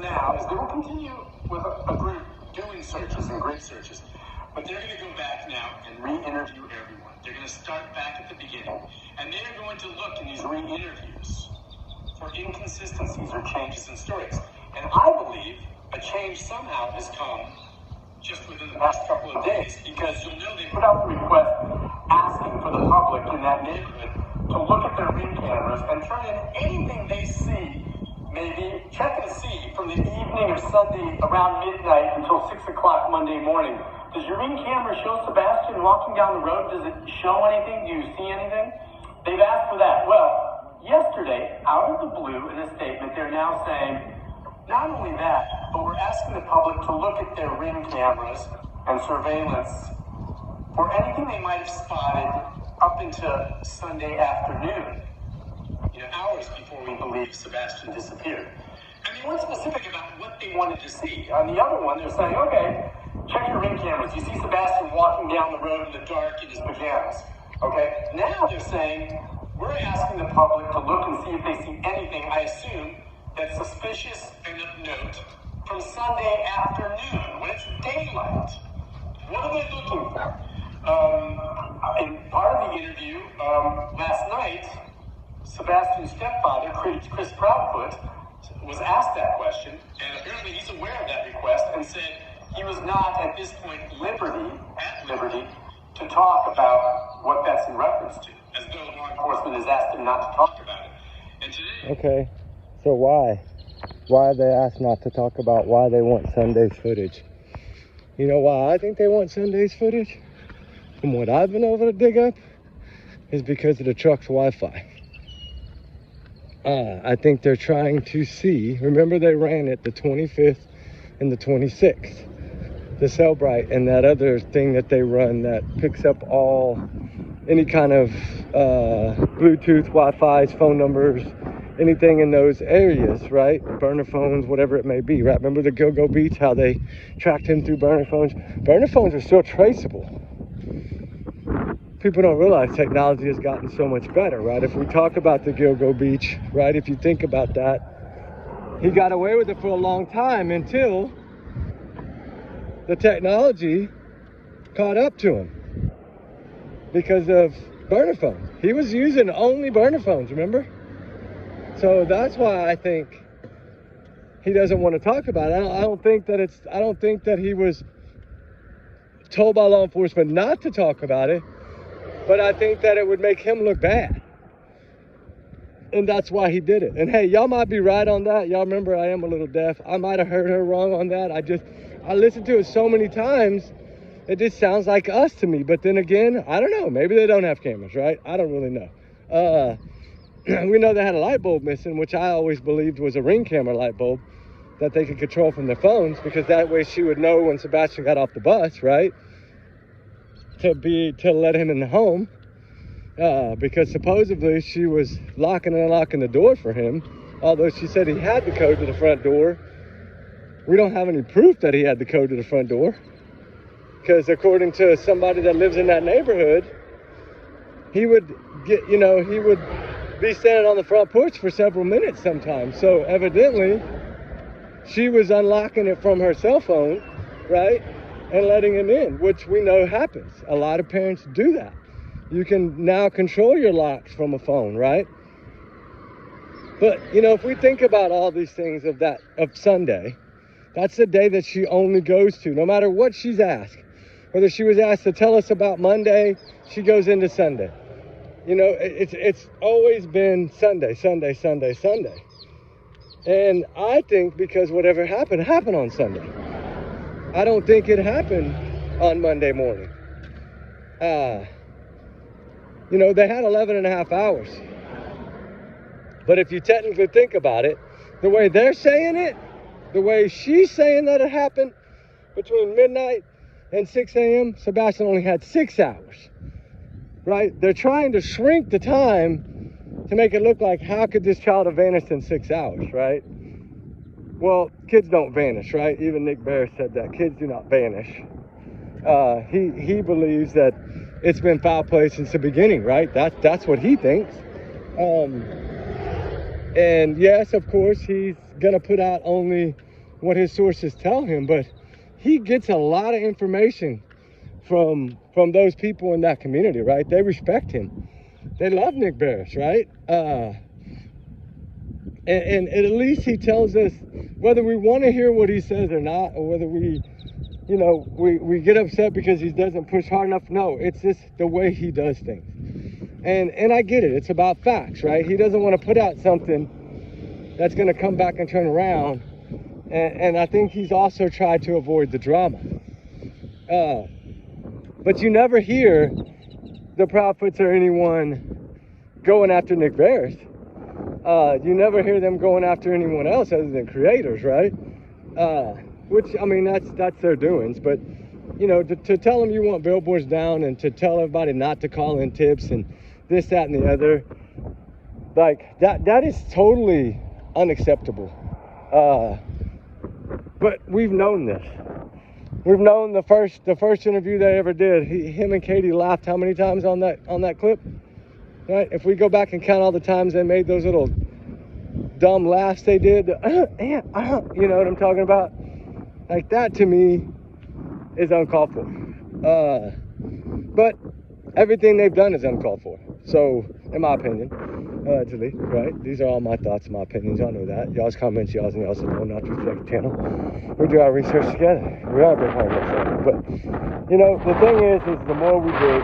now is they will continue with a group doing searches and grid searches, but they're going to go back now and re-interview everyone. They're going to start back at the beginning, and they're going to look in these re-interviews for inconsistencies or changes in stories. And I believe a change somehow has come just within the past couple of days, because you'll know they put out the request asking for the public in that neighborhood to look at their ring cameras and turn in anything they see, maybe check and see from the evening of Sunday around midnight until 6 o'clock Monday morning. Does your ring camera show Sebastian walking down the road? Does it show anything? Do you see anything? They've asked for that. Well, yesterday, out of the blue, in a statement, they're now saying, not only that, but we're asking the public to look at their ring cameras and surveillance for anything they might have spotted up into Sunday afternoon, hours before we believe Sebastian disappeared. And they weren't specific about what they wanted to see. On the other one, they're saying, okay, check your ring cameras. You see Sebastian walking down the road in the dark in his pajamas. Okay, now they're saying, we're asking the public to look and see if they see anything, I assume, that's suspicious and of note from Sunday afternoon, when it's daylight. What are they looking for? In part of the interview last night, Sebastian's stepfather, Chris Proudfoot, was asked that question, and apparently he's aware of that request and said he was not at this point at liberty to talk about what that's in reference to, as though law enforcement has asked him not to talk about it. And today... Okay, so why? Why they asked not to talk about why they want Sunday's footage? You know why I think they want Sunday's footage? From what I've been able to dig up, is because of the truck's Wi-Fi. I think they're trying to see, remember they ran it the 25th and the 26th, the Cellbrite and that other thing that they run that picks up any kind of Bluetooth, Wi-Fi's, phone numbers, anything in those areas, right? Burner phones, whatever it may be, right? Remember the Go-Go Beach, how they tracked him through burner phones? Burner phones are still traceable. People don't realize technology has gotten so much better, right? If we talk about the Go-Go Beach, right? If you think about that, he got away with it for a long time until the technology caught up to him because of burner phones. He was using only burner phones, remember? So that's why I think he doesn't want to talk about it. I don't think that he was told by law enforcement not to talk about it, but I think that it would make him look bad. And that's why he did it. And hey, y'all might be right on that. Y'all remember I am a little deaf. I might have heard her wrong on that. I listened to it so many times, it just sounds like us to me. But then again, I don't know. Maybe they don't have cameras, right? I don't really know. We know they had a light bulb missing, which I always believed was a ring camera light bulb that they could control from their phones, because that way she would know when Sebastian got off the bus, right? To let him in the home, because supposedly she was locking and unlocking the door for him, although she said he had the code to the front door. We don't have any proof that he had the code to the front door, because according to somebody that lives in that neighborhood, he would be standing on the front porch for several minutes sometimes. So evidently she was unlocking it from her cell phone, right, and letting him in, which we know happens. A lot of parents do that. You can now control your locks from a phone, right? But if we think about all these things of Sunday, that's the day that she only goes to, no matter what she's asked. Whether she was asked to tell us about Monday, she goes into Sunday. It's always been Sunday, Sunday, Sunday, Sunday. And I think because whatever happened on Sunday. I don't think it happened on Monday morning. They had 11 and a half hours. But if you technically think about it, the way they're saying it, the way she's saying that it happened between midnight and 6 a.m., Sebastian only had 6 hours, right? They're trying to shrink the time to make it look like, how could this child have vanished in 6 hours, right? Well, kids don't vanish, right? Even Nick Bear said that. Kids do not vanish. He believes that it's been foul play since the beginning, right? That's what he thinks. And yes, of course, he's going to put out only what his sources tell him, but he gets a lot of information from those people in that community, right? They respect him. They love Nick Barris, right? And at least he tells us, whether we want to hear what he says or not, or whether we get upset because he doesn't push hard enough. No, it's just the way he does things. And I get it. It's about facts, right? He doesn't want to put out something that's going to come back and turn around. And I think he's also tried to avoid the drama. But you never hear the Proudfoots or anyone going after Nick Barris. You never hear them going after anyone else other than creators, right? Which, I mean, that's their doings. But, you know, to tell them you want billboards down and to tell everybody not to call in tips and this, that, and the other, like, that is totally unacceptable. But we've known this. We've known the first interview they ever did. Him and Katie laughed how many times on that clip? Right? If we go back and count all the times they made those little dumb laughs they did, you know what I'm talking about? Like, that to me is uncalled for. But everything they've done is uncalled for. So, in my opinion, allegedly, right? These are all my thoughts and my opinions. Y'all know that. Y'all's comments, y'all's and y'all's know not to reflect the channel. We do our research together. We are a big part of it. But, you know, the thing is the more we dig,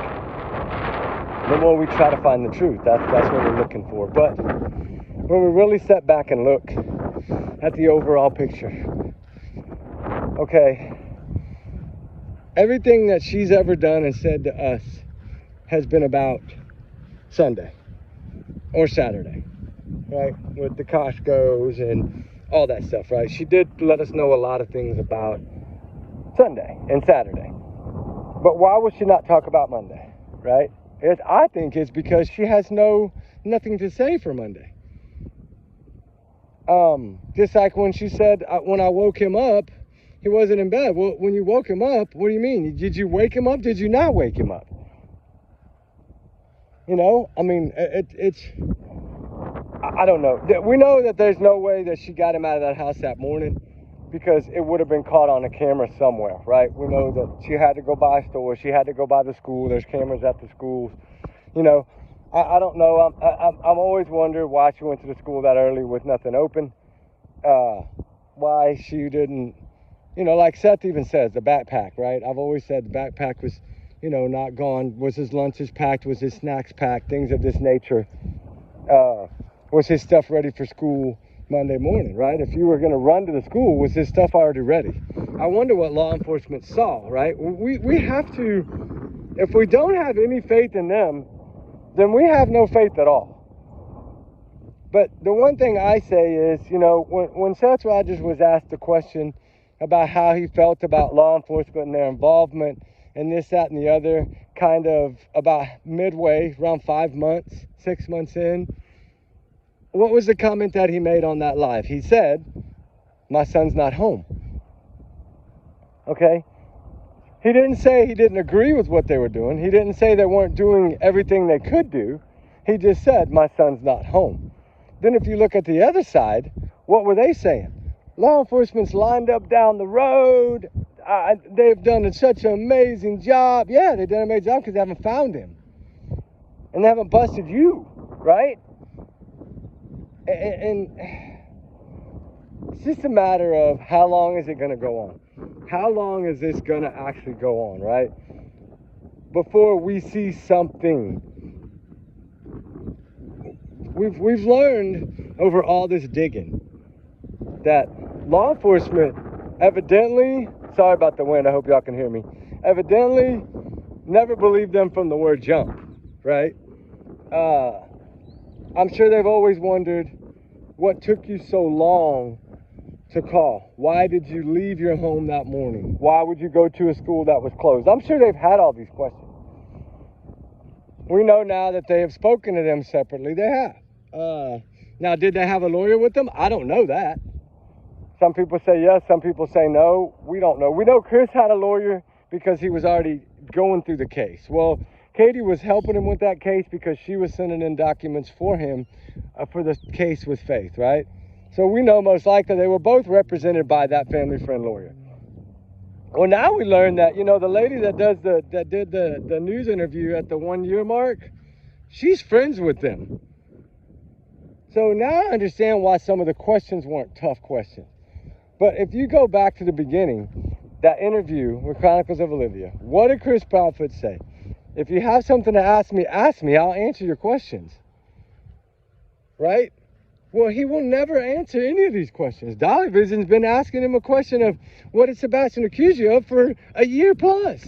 the more we try to find the truth. That's what we're looking for. But when we really step back and look at the overall picture, okay, everything that she's ever done and said to us has been about Sunday or Saturday, right? With the Costco's and all that stuff, right? She did let us know a lot of things about Sunday and Saturday. But why would she not talk about Monday, right? I think it's because she has nothing to say for Monday. Just like when she said, when I woke him up, he wasn't in bed. Well, when you woke him up, what do you mean? Did you wake him up? Did you not wake him up? You know, I mean, I don't know. We know that there's no way that she got him out of that house that morning, because it would have been caught on a camera somewhere, right? We know that she had to go by a store. She had to go by the school. There's cameras at the schools. You know, I don't know. I'm always wondering why she went to the school that early with nothing open. Why she didn't, you know, like Seth even says, the backpack, right? I've always said the backpack was, you know, not gone. Was his lunches packed? Was his snacks packed? Things of this nature. Was his stuff ready for school Monday morning, right? If you were going to run to the school, was his stuff already ready? I wonder what law enforcement saw, right? We have to, if we don't have any faith in them, then we have no faith at all. But the one thing I say is, you know, when Seth Rogers was asked the question about how he felt about law enforcement and their involvement and this, that, and the other, kind of about midway, around 5 months, 6 months in, what was the comment that he made on that live? He said, "My son's not home." Okay? He didn't say he didn't agree with what they were doing. He didn't say they weren't doing everything they could do. He just said, "My son's not home." Then if you look at the other side, what were they saying? Law enforcement's lined up down the road. They've done such an amazing job. Yeah, they've done an amazing job because they haven't found him. And they haven't busted you, right? And it's just a matter of how long is it going to go on? How long is this going to actually go on, right? Before we see something. We've learned over all this digging that law enforcement evidently, sorry about the wind, I hope y'all can hear me, evidently never believed them from the word jump, right? I'm sure they've always wondered, what took you so long to call? Why did you leave your home that morning? Why would you go to a school that was closed? I'm sure they've had all these questions. We know now that they have spoken to them separately. They have. Now, did they have a lawyer with them? I don't know that. Some people say yes, some people say no. We don't know. We know Chris had a lawyer because he was already going through the case. Well, Katie was helping him with that case because she was sending in documents for him for the case with Faith, right? So we know most likely they were both represented by that family friend lawyer. Well, now we learn that, you know, the lady that did the news interview at the 1 year mark, she's friends with them. So now I understand why some of the questions weren't tough questions. But if you go back to the beginning, that interview with Chronicles of Olivia, what did Chris Proudfoot say? If you have something to ask me, I'll answer your questions. Right? Well, he will never answer any of these questions. Dolly Vision's been asking him a question of, what did Sebastian accuse you of, for a year plus?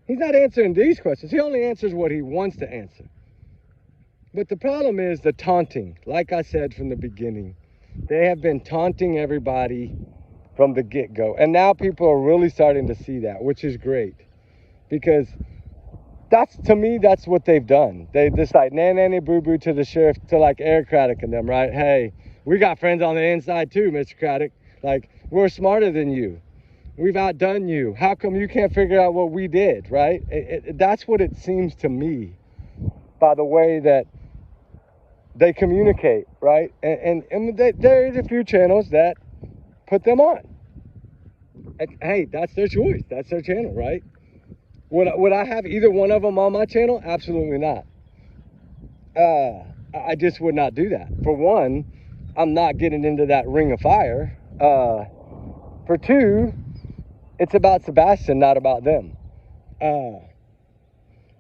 He's not answering these questions. He only answers what he wants to answer. But the problem is the taunting. Like I said from the beginning, they have been taunting everybody from the get-go. And now people are really starting to see that, which is great. Because to me, that's what they've done. They just like nanny boo-boo to the sheriff, to like Eric Craddock and them, right? Hey, we got friends on the inside too, Mr. Craddock. Like, we're smarter than you. We've outdone you. How come you can't figure out what we did, right? That's what it seems to me by the way that they communicate, right? And there is a few channels that put them on. And, hey, that's their choice. That's their channel, right? Would I have either one of them on my channel? Absolutely not. I just would not do that. For one, I'm not getting into that ring of fire. For two, it's about Sebastian, not about them.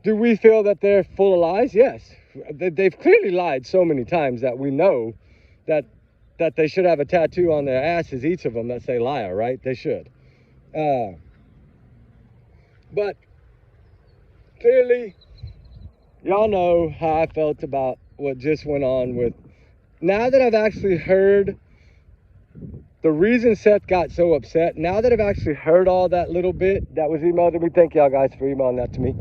Do we feel that they're full of lies? Yes. They've clearly lied so many times that we know that they should have a tattoo on their asses, each of them, that say liar, right? They should. But clearly, y'all know how I felt about what just went on with, now that I've actually heard the reason Seth got so upset, now that I've actually heard all that little bit that was emailed to me, thank y'all guys for emailing that to me,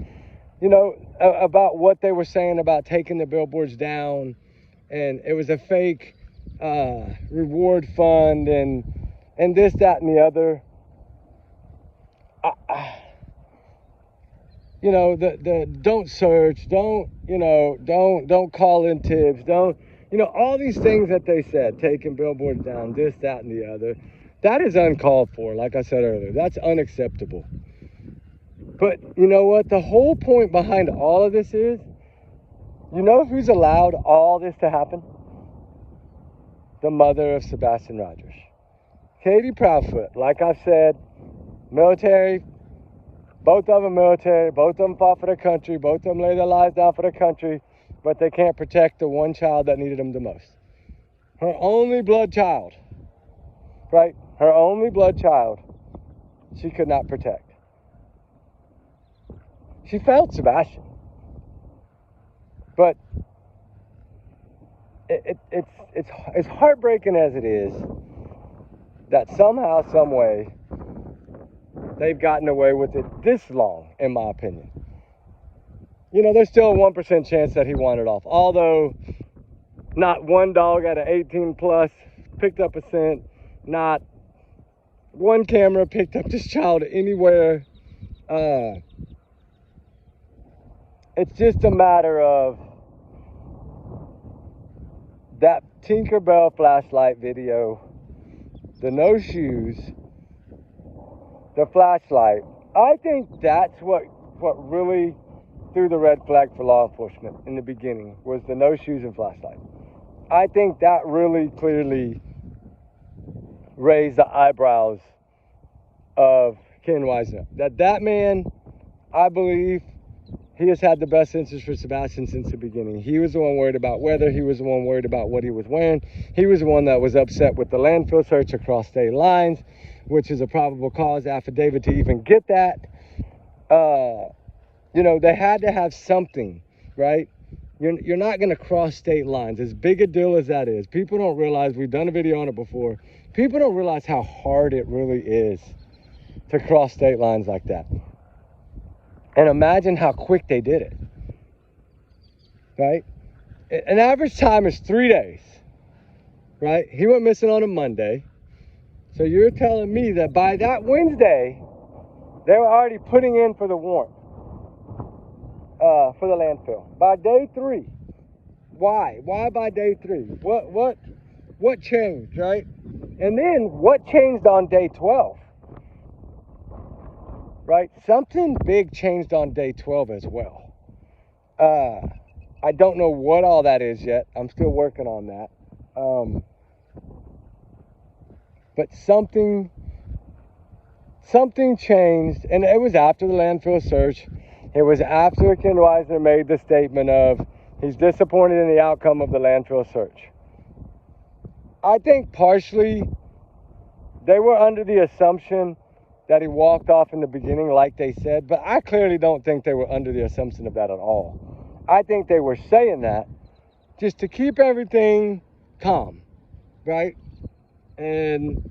you know, about what they were saying about taking the billboards down, and it was a fake reward fund, and this, that, and the other. You know, the don't search, don't call in tips, don't, you know, all these things that they said, taking billboards down, this, that, and the other, that is uncalled for. Like I said earlier, that's unacceptable. But you know what? The whole point behind all of this is, you know who's allowed all this to happen? The mother of Sebastian Rogers. Katie Proudfoot, like I've said, military, both of them military, both of them fought for their country, both of them laid their lives down for their country, but they can't protect the one child that needed them the most. Her only blood child, right? Her only blood child, she could not protect. She failed Sebastian. But it's heartbreaking as it is that somehow, some way, they've gotten away with it this long, in my opinion. You know, there's still a 1% chance that he wanted off. Although, not one dog out of 18 plus picked up a scent. Not one camera picked up this child anywhere. It's just a matter of that Tinkerbell flashlight video, the no shoes, the flashlight. I think that's what really threw the red flag for law enforcement in the beginning, was the no shoes and flashlight. I think that really clearly raised the eyebrows of Ken Wisner. That man, I believe, he has had the best interest for Sebastian since the beginning. He was the one worried about weather. He was the one worried about what he was wearing. He was the one that was upset with the landfill search across state lines, which is a probable cause affidavit to even get that. You know, they had to have something, right? You're not going to cross state lines. As big a deal as that is, people don't realize, we've done a video on it before, people don't realize how hard it really is to cross state lines like that. And imagine how quick they did it, right? An average time is 3 days, right? He went missing on a Monday. So you're telling me that by that Wednesday, they were already putting in for the warrant for the landfill. By day 3. Why? Why by day 3? what changed, right? And then what changed on day 12, right? Something big changed on day 12 as well. I don't know what all that is yet. I'm still working on that. But something changed, and it was after the landfill search. It was after Ken Weisner made the statement of he's disappointed in the outcome of the landfill search. I think partially they were under the assumption that he walked off in the beginning like they said, but I clearly don't think they were under the assumption of that at all. I think they were saying that just to keep everything calm, right? And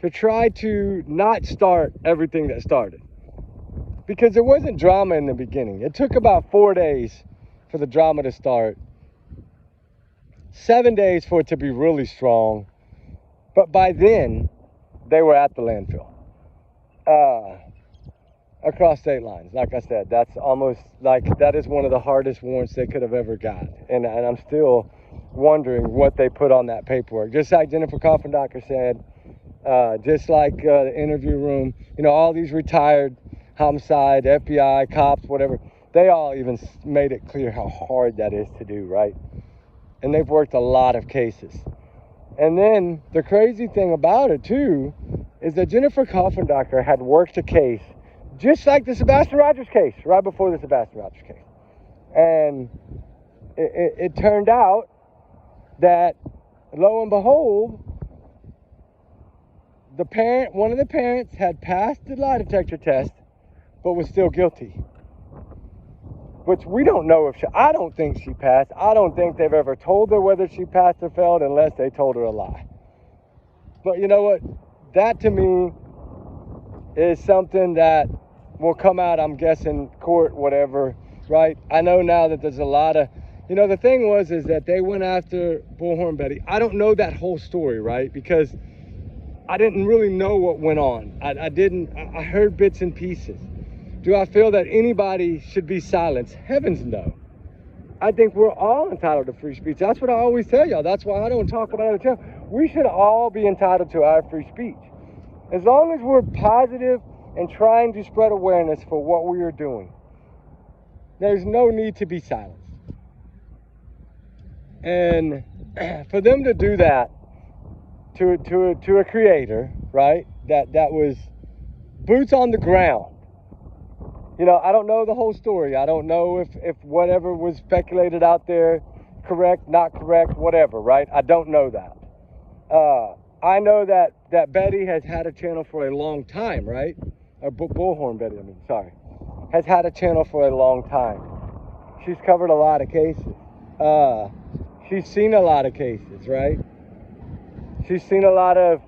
to try to not start everything that started. Because there wasn't drama in the beginning. It took about 4 days for the drama to start. 7 days for it to be really strong. But by then, they were at the landfill. Across state lines. Like I said, that's almost like, that is one of the hardest warrants they could have ever got. And I'm still wondering what they put on that paperwork. Just like Jennifer Coffendocker said, just like the interview room, you know, all these retired homicide, FBI, cops, whatever, they all even made it clear how hard that is to do, right? And they've worked a lot of cases. And then the crazy thing about it too is that Jennifer Coffendocker had worked a case just like the Sebastian Rogers case, right before the Sebastian Rogers case. And it turned out that, lo and behold, one of the parents had passed the lie detector test, but was still guilty. Which we don't know if I don't think she passed. I don't think they've ever told her whether she passed or failed unless they told her a lie. But you know what? That to me is something that will come out, I'm guessing, court, whatever, right? I know now that there's a lot of, you know, the thing is that they went after Bullhorn Betty. I don't know that whole story, right? Because I didn't really know what went on. I heard bits and pieces. Do I feel that anybody should be silenced? Heavens no. I think we're all entitled to free speech. That's what I always tell y'all. That's why I don't talk about it. We should all be entitled to our free speech. As long as we're positive and trying to spread awareness for what we are doing, there's no need to be silenced. And for them to do that to a creator, right, that was boots on the ground. You know, I don't know the whole story. I don't know if whatever was speculated out there, correct, not correct, whatever, right? I don't know that. I know that Betty has had a channel for a long time, right? Or Bullhorn Betty, has had a channel for a long time. She's covered a lot of cases. She's seen a lot of cases, right? She's seen a lot of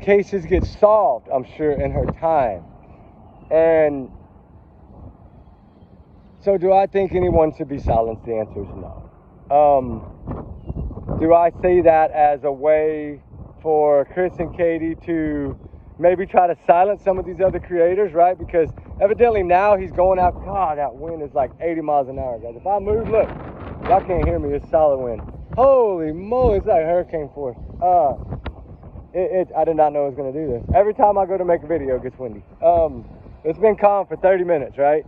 cases get solved, I'm sure, in her time. And so do I think anyone should be silenced? The answer is no. Do I see that as a way for Chris and Katie to maybe try to silence some of these other creators, right? Because evidently now he's going out. God, that wind is like 80 miles an hour, guys. If I move, look, y'all can't hear me. It's solid wind. Holy moly, it's like hurricane force. I did not know it was going to do this. Every time I go to make a video, it gets windy. It's been calm for 30 minutes, right?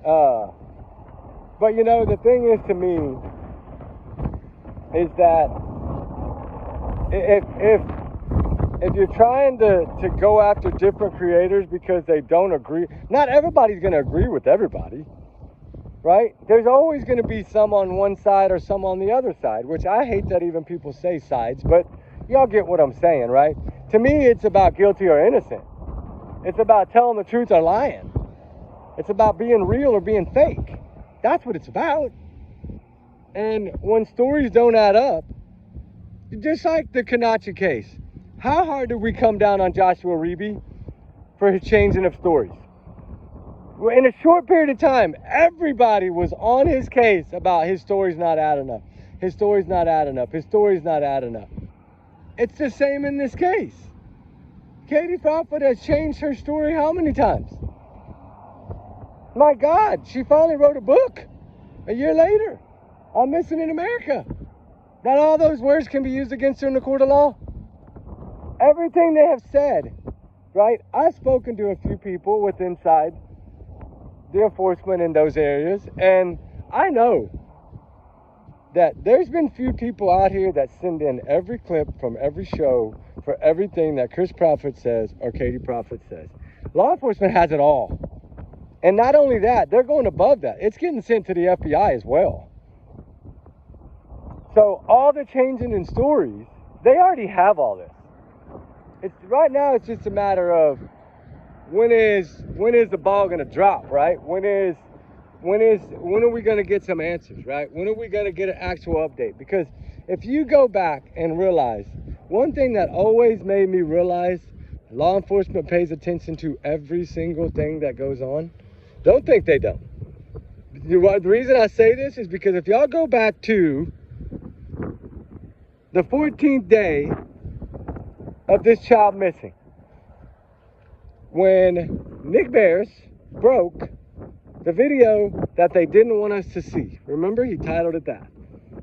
But you know, the thing is to me is that if you're trying to go after different creators because they don't agree, not everybody's going to agree with everybody, right? There's always going to be some on one side or some on the other side, which I hate that even people say sides, but y'all get what I'm saying, right? To me, it's about guilty or innocent. It's about telling the truth or lying. It's about being real or being fake. That's what it's about. And when stories don't add up, just like the Kanachi case, how hard did we come down on Joshua Reeby for his changing of stories? Well, in a short period of time, everybody was on his case about his story's not adding up. His story's not adding up. His story's not adding up. It's the same in this case. Katie Proudfoot has changed her story how many times? My God, she finally wrote a book a year later on Missing in America. Not all those words can be used against her in the court of law. Everything they have said, right? I've spoken to a few people with inside the enforcement in those areas, and I know that there's been few people out here that send in every clip from every show for everything that Chris Proudfoot says or Katie Proudfoot says. Law enforcement has it all. And not only that, they're going above that. It's getting sent to the FBI as well. So all the changing in stories, they already have all this. Right now it's just a matter of when is the ball going to drop, right? When are we going to get some answers, right? When are we going to get an actual update? Because if you go back and realize, one thing that always made me realize law enforcement pays attention to every single thing that goes on. Don't think they don't. The reason I say this is because if y'all go back to the 14th day of this child missing, when Nick Bears broke the video that they didn't want us to see. Remember, he titled it that.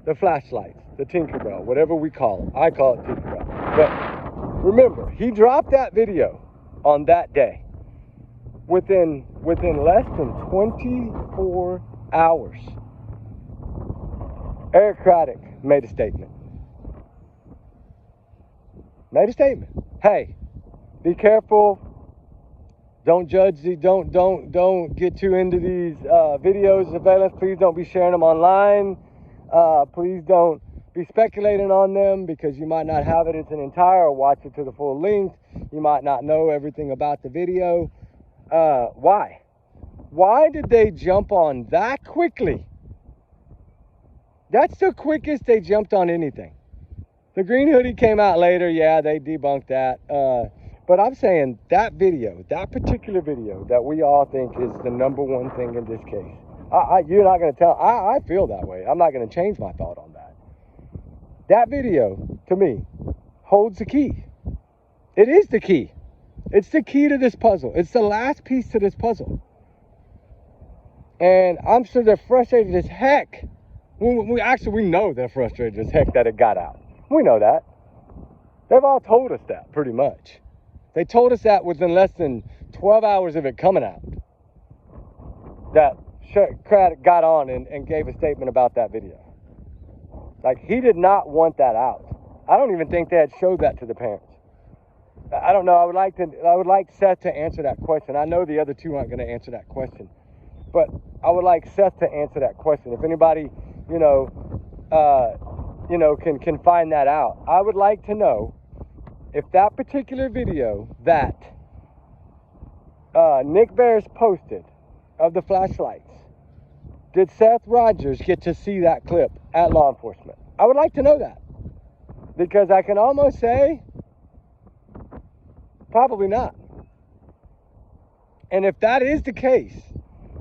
The flashlights, the Tinkerbell, whatever we call it. I call it Tinkerbell. But remember, he dropped that video on that day. Within less than 24 hours, Eric Craddock made a statement. Hey, be careful. Don't judge don't get too into these videos, surveillance. Please don't be sharing them online. Please don't be speculating on them because you might not have it as an entire or watch it to the full length. You might not know everything about the video. Why? Why did they jump on that quickly? That's the quickest they jumped on anything. The green hoodie came out later. Yeah, they debunked that. But I'm saying that video, that particular video that we all think is the number one thing in this case. You're not going to tell. I feel that way. I'm not going to change my thought on that. That video, to me, holds the key. It is the key. It's the key to this puzzle. It's the last piece to this puzzle. And I'm sure they're frustrated as heck. We know they're frustrated as heck that it got out. We know that. They've all told us that, pretty much. They told us that within less than 12 hours of it coming out. That Craddock got on and gave a statement about that video. Like, he did not want that out. I don't even think they had showed that to the parents. I don't know. I would like Seth to answer that question. I know the other two aren't going to answer that question, but I would like Seth to answer that question. If anybody, can find that out, I would like to know if that particular video that Nick Bears posted of the flashlights, did Seth Rogers get to see that clip at law enforcement? I would like to know that, because I can almost say probably not. And if that is the case,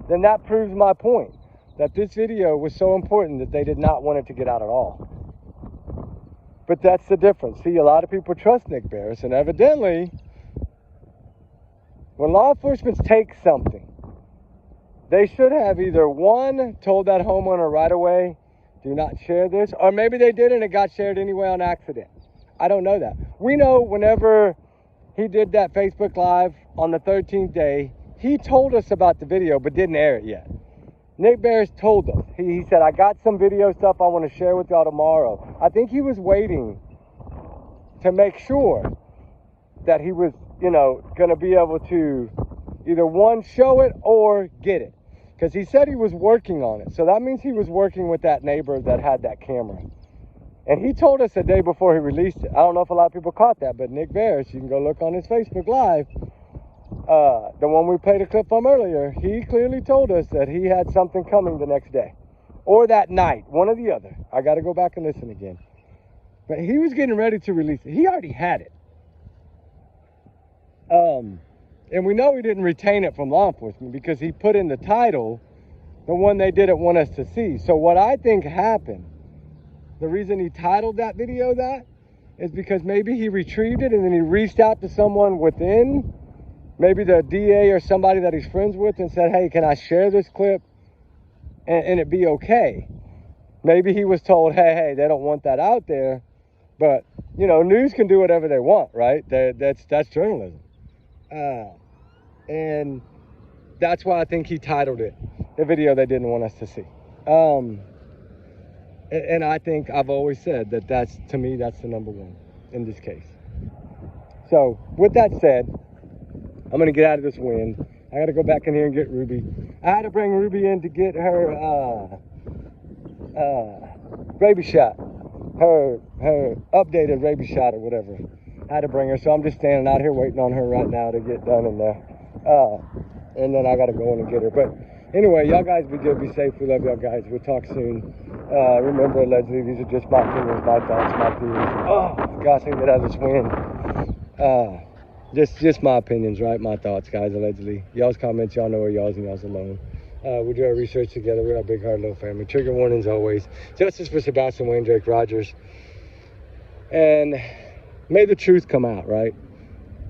then that proves my point, that this video was so important that they did not want it to get out at all. But that's the difference. See, a lot of people trust Nick Bears, and evidently, when law enforcement takes something, they should have either, one, told that homeowner right away, do not share this, or maybe they did and it got shared anyway on accident. I don't know that. We know whenever he did that Facebook Live on the 13th day, he told us about the video but didn't air it yet. Nick Bears told us. He said, I got some video stuff I want to share with y'all tomorrow. I think he was waiting to make sure that he was, going to be able to either, one, show it or get it. Because he said he was working on it. So that means he was working with that neighbor that had that camera. And he told us the day before he released it. I don't know if a lot of people caught that, but Nick Bears, you can go look on his Facebook Live, the one we played a clip from earlier, he clearly told us that he had something coming the next day. Or that night, one or the other. I got to go back and listen again. But he was getting ready to release it. He already had it. And we know he didn't retain it from law enforcement because he put in the title the one they didn't want us to see. So what I think happened, the reason he titled that video that, is because maybe he retrieved it and then he reached out to someone within, maybe the DA or somebody that he's friends with, and said, hey, can I share this clip and it be okay? Maybe he was told, hey, they don't want that out there. But, you know, news can do whatever they want, right? That's journalism. And that's why I think he titled it the video they didn't want us to see. And I think I've always said that's, to me, that's the number one in this case. So with that said, I'm going to get out of this wind. I got to go back in here and get Ruby. I had to bring Ruby in to get her rabies shot, her updated rabies shot or whatever. I had to bring her, so I'm just standing out here waiting on her right now to get done in there. And then I got to go in and get her. But anyway, y'all guys be good, be safe. We love y'all guys. We'll talk soon. Remember, allegedly, these are just my opinions, my thoughts, my theories. Oh, gosh, I can get out of this wind. Just my opinions, right? My thoughts, guys, allegedly. Y'all's comments, y'all know are y'all's and y'all's alone. We do our research together. We're a big heart, little family. Trigger warnings always. Justice for Sebastian, Wayne, Drake, Rogers. And may the truth come out, right?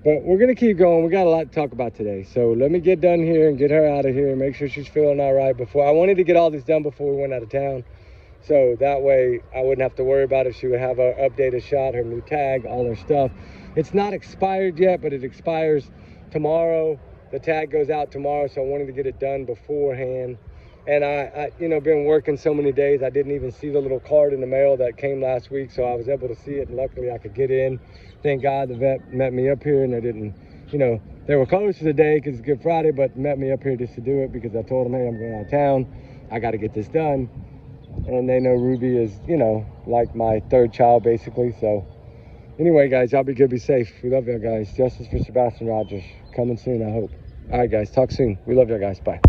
But we're going to keep going. We got a lot to talk about today. So let me get done here and get her out of here and make sure she's feeling all right before. I wanted to get all this done before we went out of town. So that way I wouldn't have to worry about it. She would have her updated shot, her new tag, all her stuff. It's not expired yet, but it expires tomorrow. The tag goes out tomorrow, so I wanted to get it done beforehand. And I you know, been working so many days, I didn't even see the little card in the mail that came last week, so I was able to see it, and luckily I could get in. Thank God the vet met me up here, and they didn't, you know, they were closed today because it's Good Friday, but met me up here just to do it because I told them, hey, I'm going out of town. I got to get this done. And they know Ruby is, you know, like my third child, basically. So anyway, guys, y'all be good, be safe. We love y'all guys. Justice for Sebastian Rogers. Coming soon, I hope. All right, guys, talk soon. We love y'all guys. Bye.